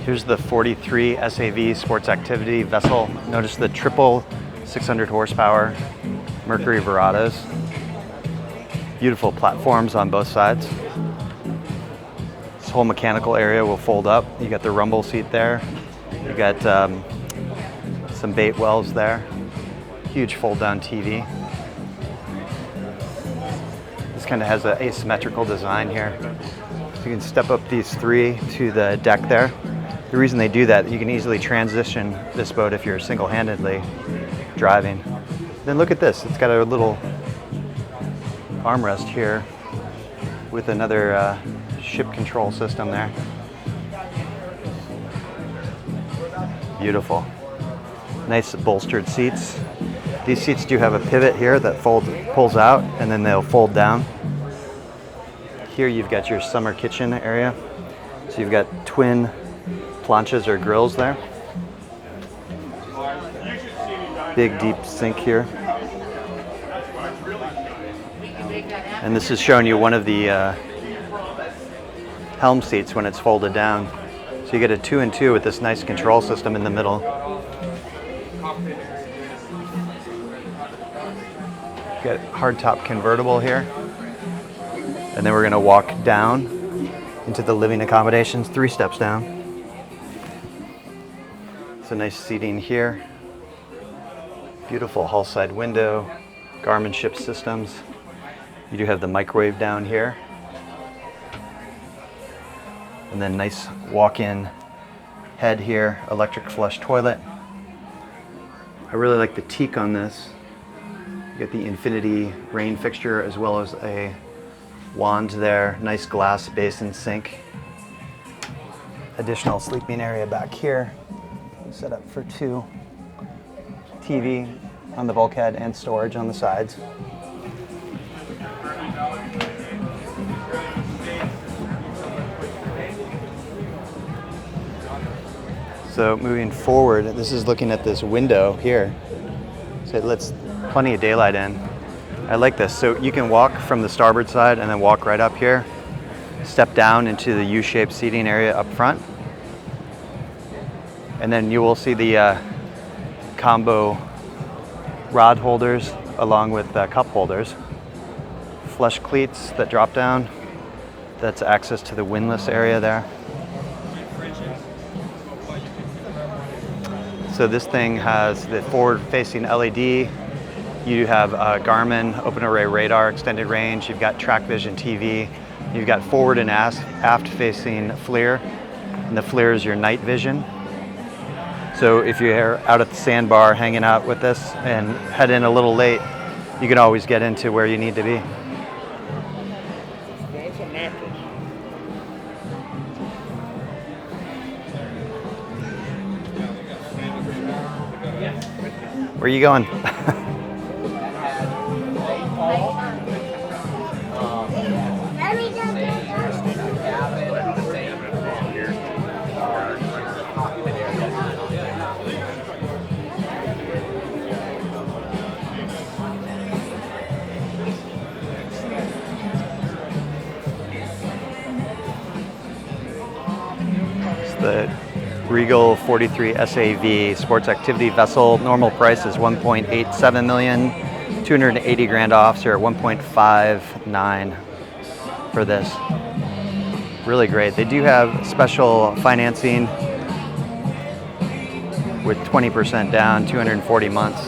Here's the 43 SAV sports activity vessel. Notice the triple 600 horsepower Mercury Verados. Beautiful platforms on both sides. This whole mechanical area will fold up. You got the rumble seat there. You got some bait wells there. Huge fold down TV. This kind of has an asymmetrical design here. You can step up these three to the deck there. The reason they do that, you can easily transition this boat if you're single-handedly driving. Then look at this, it's got a little armrest here with another ship control system there. Beautiful. Nice bolstered seats. These seats do have a pivot here that pulls out and then they'll fold down. Here you've got your summer kitchen area. So you've got twin planches or grills there. Big deep sink here. And this is showing you one of the helm seats when it's folded down. So you get a 2-in-2 with this nice control system in the middle. You got hardtop convertible here. And then we're going to walk down into the living accommodations, 3 steps down. So nice seating here. Beautiful hull side window, Garmin ship systems. You do have the microwave down here. And then nice walk-in head here, electric flush toilet. I really like the teak on this. You get the infinity rain fixture as well as a wand there, nice glass basin sink. Additional sleeping area back here. Set up for 2. TV on the bulkhead and storage on the sides. So moving forward, this is looking at this window here. So it lets plenty of daylight in. I like this. So you can walk from the starboard side and then walk right up here. Step down into the U-shaped seating area up front. And then you will see the combo rod holders along with cup holders. Flush cleats that drop down. That's access to the windlass area there. So this thing has the forward-facing LED. You have Garmin open array radar, extended range. You've got track vision TV. You've got forward and aft-facing FLIR. And the FLIR is your night vision. So if you're out at the sandbar hanging out with this and head in a little late, you can always get into where you need to be. Where are you going? The Regal 43 SAV sports activity vessel. Normal price is $1.87 million, 280 grand off, so you're at 1.59 for this. Really great. They do have special financing with 20% down, 240 months.